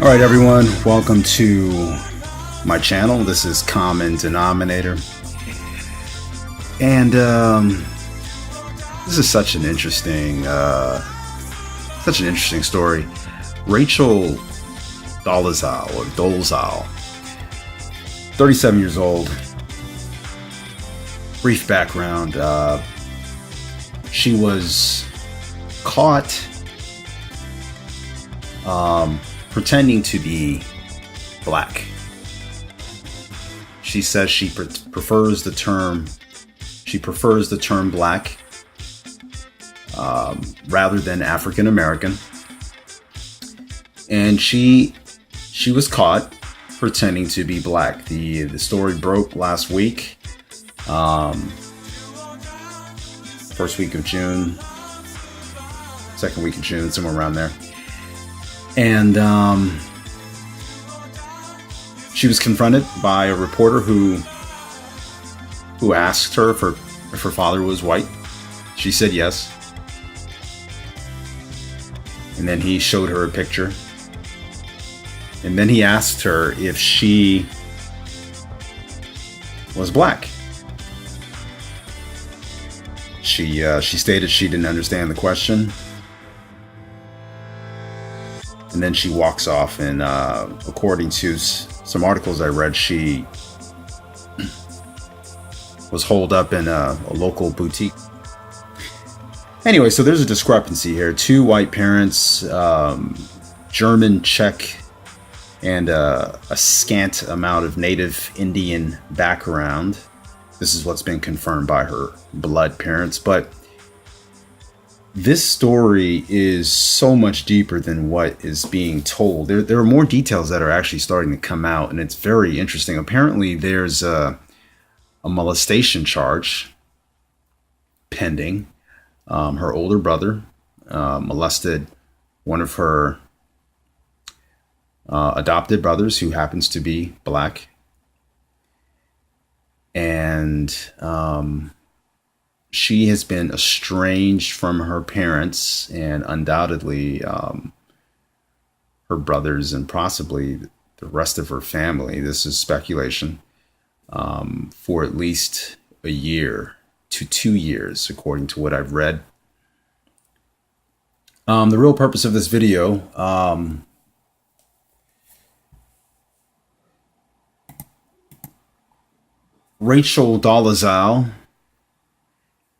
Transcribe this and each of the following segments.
All right, everyone, welcome to my channel. This is Common Denominator, and this is such an interesting story. Rachel Delazol, 37 years old. Brief background: she was caught pretending to be black. She says she prefers the term black rather than African American, and she was caught pretending to be black. The story broke last week, first week of June, second week of June, somewhere around there. And she was confronted by a reporter who asked her if her father was white. She said yes. And then he showed her a picture. And then he asked her if she was black. She stated she didn't understand the question. And then she walks off, and according to some articles I read, she was holed up in a local boutique. Anyway, so there's a discrepancy here. Two white parents, German, Czech, and a scant amount of native Indian background. This is what's been confirmed by her blood parents. But this story is so much deeper than what is being told. There are more details that are actually starting to come out, and it's very interesting. Apparently, there's a molestation charge pending. Her older brother molested one of her adopted brothers, who happens to be black. And she has been estranged from her parents and undoubtedly her brothers and possibly the rest of her family. This is speculation, for at least a year to 2 years, according to what I've read. The real purpose of this video, Rachel Delazol,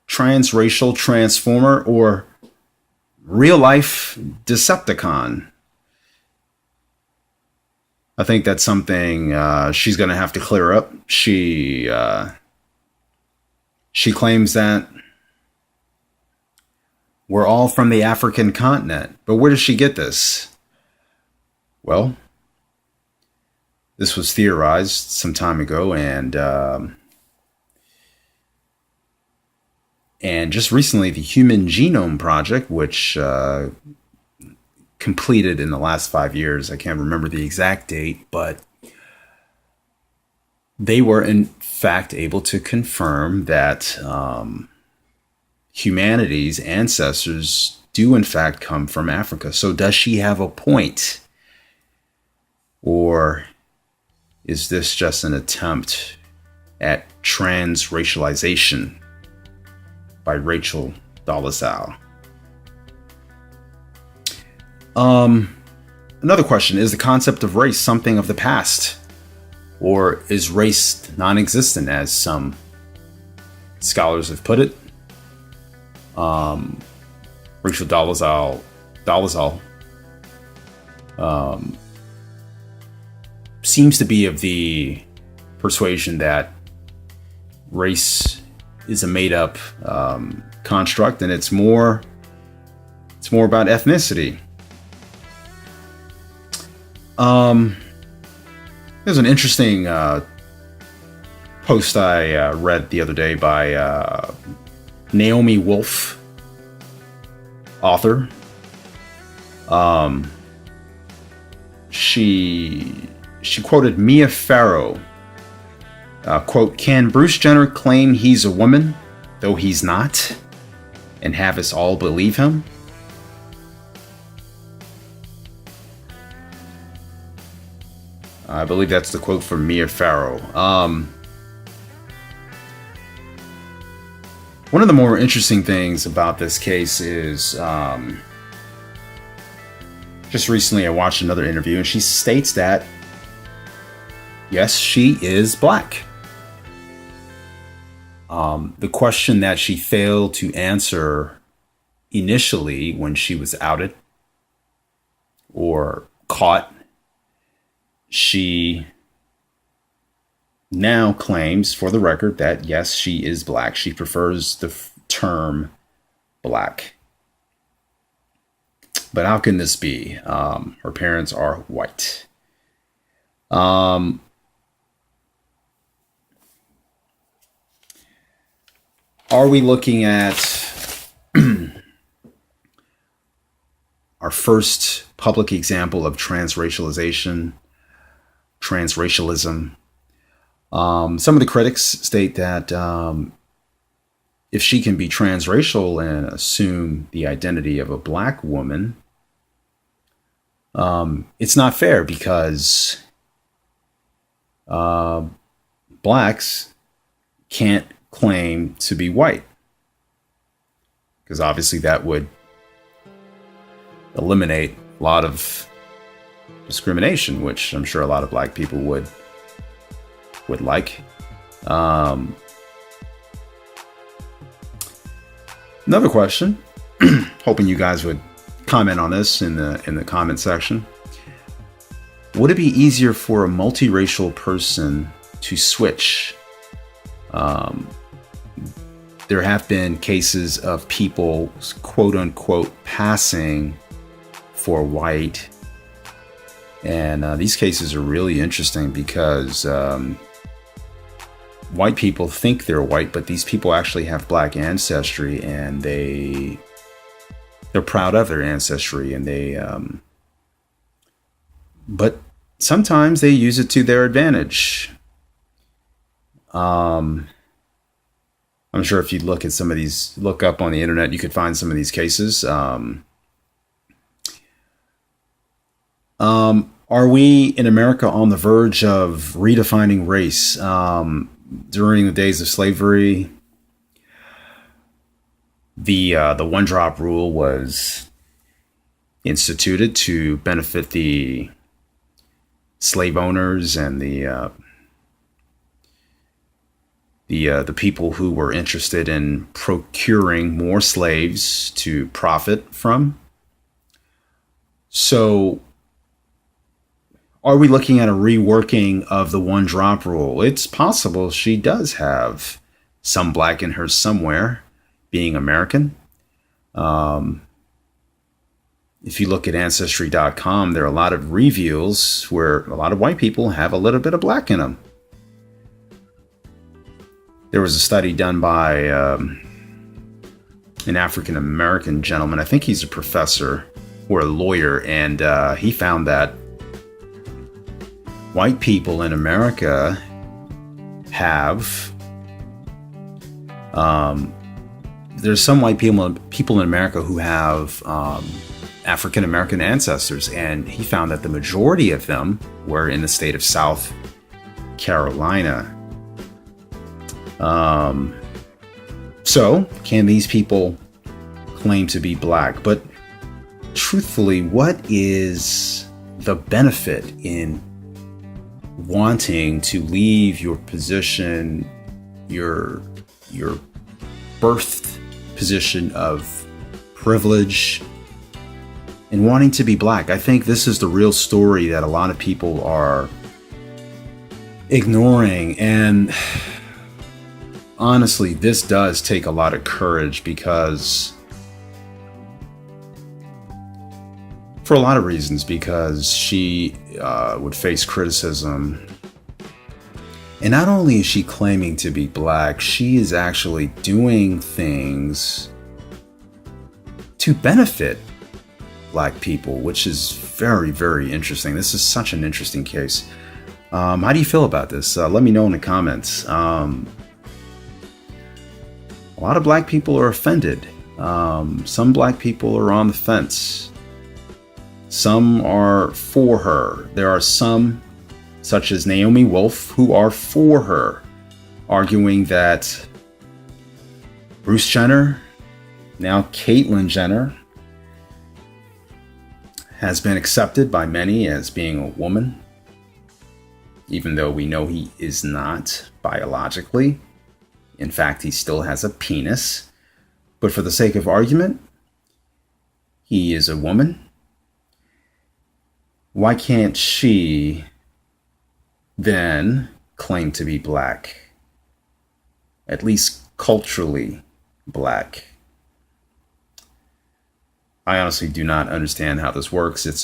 Transracial Transformer, or real life Deceptacon. I think that's something she's going to have to clear up. She claims that we're all from the African continent. But where does she get this? Well, this was theorized some time ago, and just recently, the Human Genome Project, which completed in the last 5 years, I can't remember the exact date, but they were in fact able to confirm that humanity's ancestors do in fact come from Africa. So does she have a point? Or is this just an attempt at transracialization by Rachel Delazol? Another question: is the concept of race something of the past, or is race non-existent, as some scholars have put it? Rachel Delazol seems to be of the persuasion that race is a made-up construct, and it's more about ethnicity. There's an interesting post I read the other day by Naomi Wolf, author. She quoted Mia Farrow. Quote, "Can Bruce Jenner claim he's a woman, though he's not, and have us all believe him?" I believe that's the quote from Mia Farrow. One of the more interesting things about this case is just recently I watched another interview, and she states that, yes, she is black. The question that she failed to answer initially when she was outed or caught, she now claims, for the record, that yes, she is black. She prefers the term black. But how can this be? Her parents are white. Are we looking at our first public example of transracialization, transracialism? Some of the critics state that if she can be transracial and assume the identity of a black woman, it's not fair because blacks can't claim to be white, because obviously that would eliminate a lot of discrimination, which I'm sure a lot of black people would like. Another question, hoping you guys would comment on this in the comment section. Would it be easier for a multiracial person to switch? There have been cases of people, quote unquote, passing for white. And these cases are really interesting because white people think they're white, but these people actually have black ancestry, and they're proud of their ancestry, and but sometimes they use it to their advantage. I'm sure if you look at some of these, look up on the internet, you could find some of these cases. Are we in America on the verge of redefining race? During the days of slavery, the one-drop rule was instituted to benefit the slave owners and the people who were interested in procuring more slaves to profit from. So, are we looking at a reworking of the one-drop rule? It's possible she does have some black in her somewhere, being American. If you look at Ancestry.com, there are a lot of reviews where a lot of white people have a little bit of black in them. There was a study done by an African-American gentleman. I think he's a professor or a lawyer, and he found that white people in America have, there's some white people in America who have African-American ancestors, and he found that the majority of them were in the state of South Carolina. So can these people claim to be black? But truthfully, what is the benefit in wanting to leave your position, your birth position of privilege, and wanting to be black? I think this is the real story that a lot of people are ignoring. And honestly, this does take a lot of courage, because for a lot of reasons, because she would face criticism. And not only is she claiming to be black, she is actually doing things to benefit black people, which is very, very interesting. This is such an interesting case. How do you feel about this? Let me know in the comments. A lot of black people are offended. Some black people are on the fence. Some are for her. There are some such as Naomi Wolf, who are for her, arguing that Bruce Jenner, now Caitlyn Jenner, has been accepted by many as being a woman, even though we know he is not biologically. In fact, he still has a penis. But for the sake of argument, he is a woman. Why can't she then claim to be black? At least culturally black. I honestly do not understand how this works. It's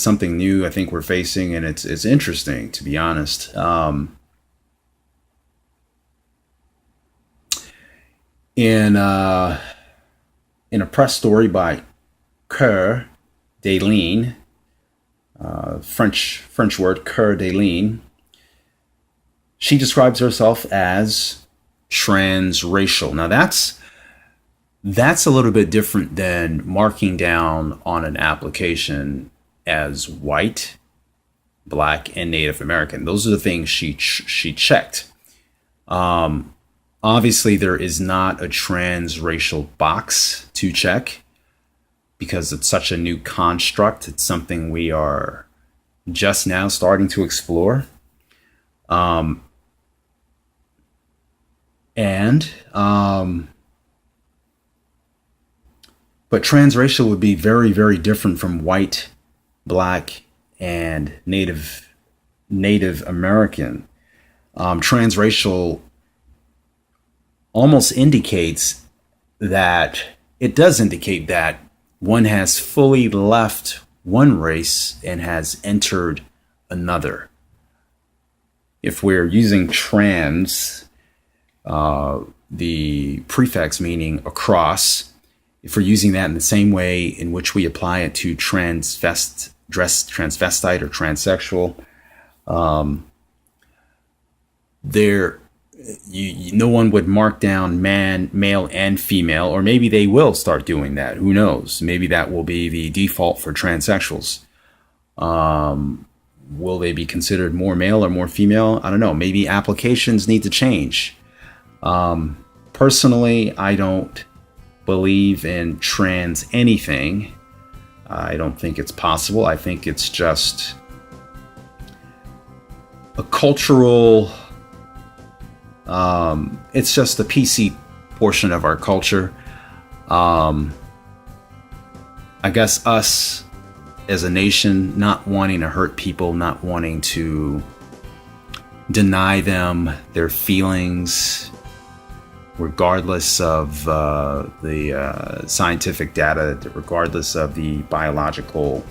something new I think we're facing, and it's interesting, to be honest. In a press story by Coeur d'Alene, French word Coeur d'Alene, she describes herself as transracial. Now that's a little bit different than marking down on an application as white, black, and Native American. Those are the things she checked. Obviously, there is not a transracial box to check because it's such a new construct. It's something we are just now starting to explore. But transracial would be very, very different from white, black, and Native American. Transracial almost indicates that it does indicate that one has fully left one race and has entered another. If we're using trans, the prefix meaning across, if we're using that in the same way in which we apply it to transvestite or transsexual, no one would mark down male and female, or maybe they will start doing that. Who knows? Maybe that will be the default for transsexuals. Will they be considered more male or more female? I don't know. Maybe applications need to change. Personally, I don't believe in trans anything. I don't think it's possible. I think it's just a cultural... it's just the PC portion of our culture. I guess us as a nation not wanting to hurt people, not wanting to deny them their feelings, regardless of the scientific data, regardless of the biological,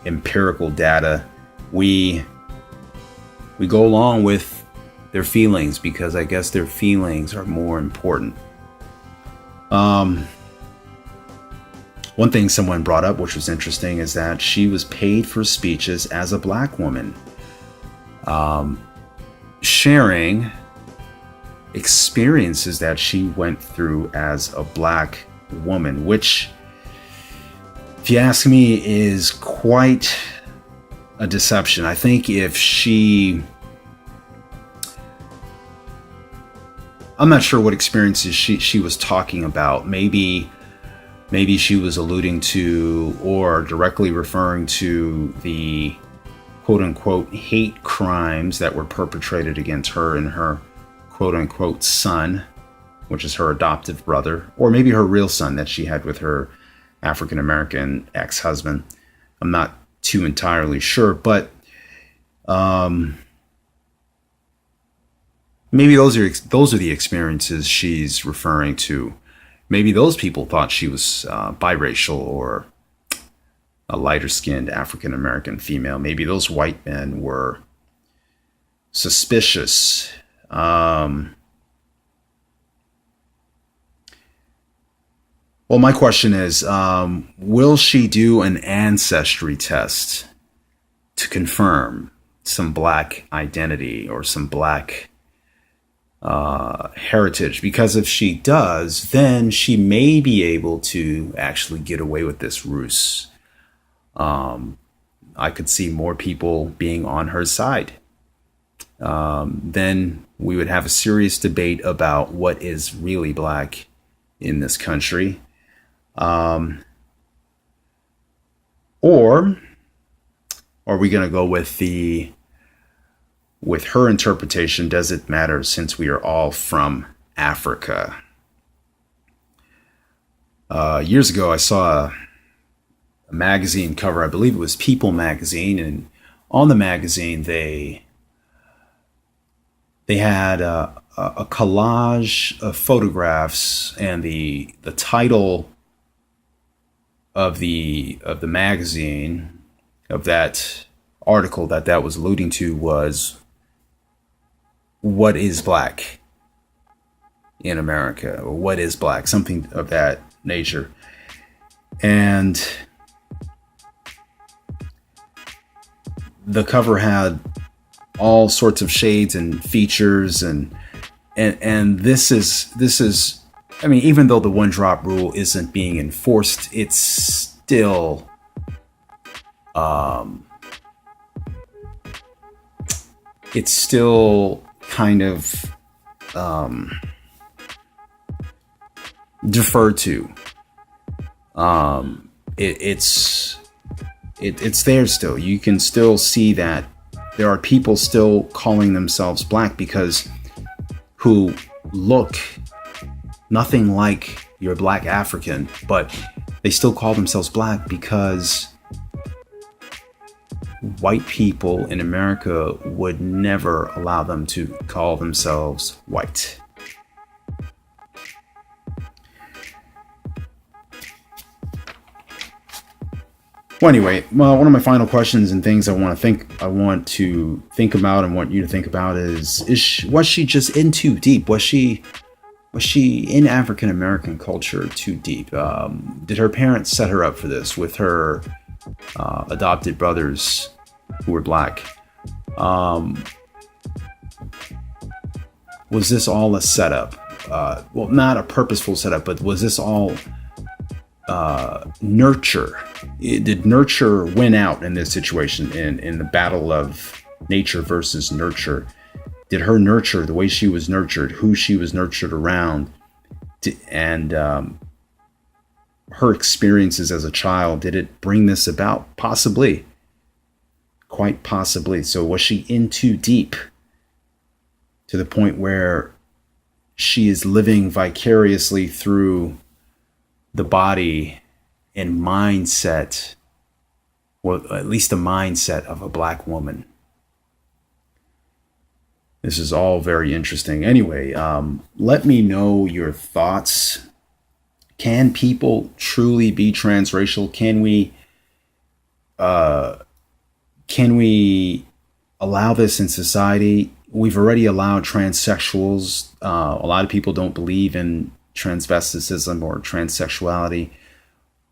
empirical data, we go along with their feelings because I guess their feelings are more important. One thing someone brought up, which was interesting, is that she was paid for speeches as a black woman, sharing experiences that she went through as a black woman, which, if you ask me, is quite a deception. I think if I'm not sure what experiences she was talking about. Maybe she was alluding to or directly referring to the quote-unquote hate crimes that were perpetrated against her and her quote-unquote son, which is her adoptive brother, or maybe her real son that she had with her African-American ex-husband. I'm not too entirely sure, but maybe those are the experiences she's referring to. Maybe those people thought she was biracial or a lighter-skinned African-American female. Maybe those white men were suspicious. Well, my question is, will she do an ancestry test to confirm some black identity or some black heritage? Because if she does, then she may be able to actually get away with this ruse. I could see more people being on her side then we would have a serious debate about what is really black in this country. Or are we going to go with her interpretation? Does it matter since we are all from Africa? Years ago, I saw a magazine cover. I believe it was People magazine, and on the magazine they had a collage of photographs, and the title of the magazine, of that article that was alluding to, was "What is Black in America?" or "What is Black?" something of that nature. And the cover had all sorts of shades and features, and this is, I mean, even though the one drop rule isn't being enforced, it's still kind of deferred to. It's there still. You can still see that there are people still calling themselves black who look nothing like your black African, but they still call themselves black because white people in America would never allow them to call themselves white. Well, anyway, one of my final questions and things I want to think about and want you to think about was she just in too deep? Was she in African American culture too deep? Did her parents set her up for this with her adopted brothers who were black? Was this all a setup? Well, not a purposeful setup, but was this all nurture? Did nurture win out in this situation, in the battle of nature versus nurture? Did her nurture, the way she was nurtured, who she was nurtured around, and her experiences as a child, did it bring this about? Possibly. Quite possibly. So was she in too deep to the point where she is living vicariously through the body and mindset, or at least the mindset of a black woman? This is all very interesting. Anyway, let me know your thoughts. Can people truly be transracial? Can we allow this in society? We've already allowed transsexuals. A lot of people don't believe in transvesticism or transsexuality,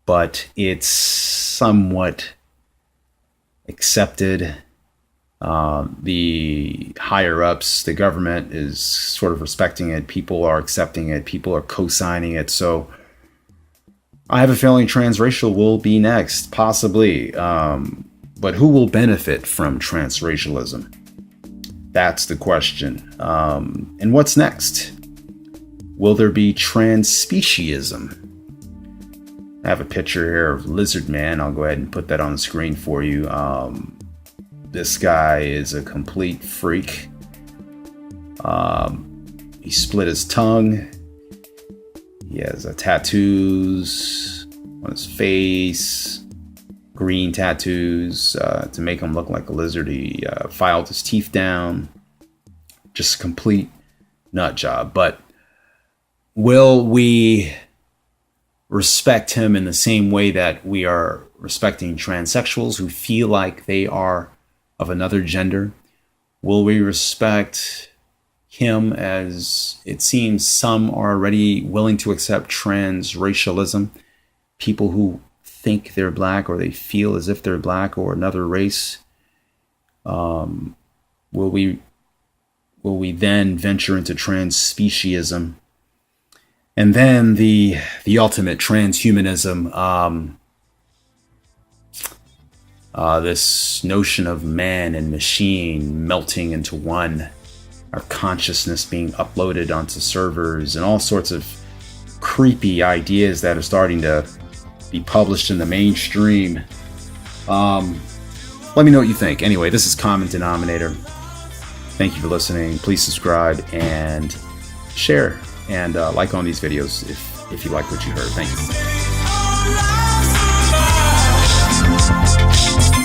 but it's somewhat accepted. The higher ups, the government, is sort of respecting it. People are accepting it. People are co-signing it. So I have a feeling transracial will be next, possibly. But who will benefit from transracialism? That's the question. And what's next? Will there be transspeciesm? I have a picture here of Lizard Man. I'll go ahead and put that on the screen for you. This guy is a complete freak. He split his tongue. He has tattoos on his face, green tattoos to make him look like a lizard. He filed his teeth down. Just a complete nut job. But will we respect him in the same way that we are respecting transsexuals who feel like they are of another gender? Will we respect him as it seems some are already willing to accept transracialism? People who think they're black, or they feel as if they're black or another race. Will we then venture into transspeciesm? And then the ultimate transhumanism. This notion of man and machine melting into one, our consciousness being uploaded onto servers, and all sorts of creepy ideas that are starting to be published in the mainstream. Let me know what you think. Anyway, this is Common Denominator. Thank you for listening. Please subscribe and share and like on these videos if you like what you heard. Thank you.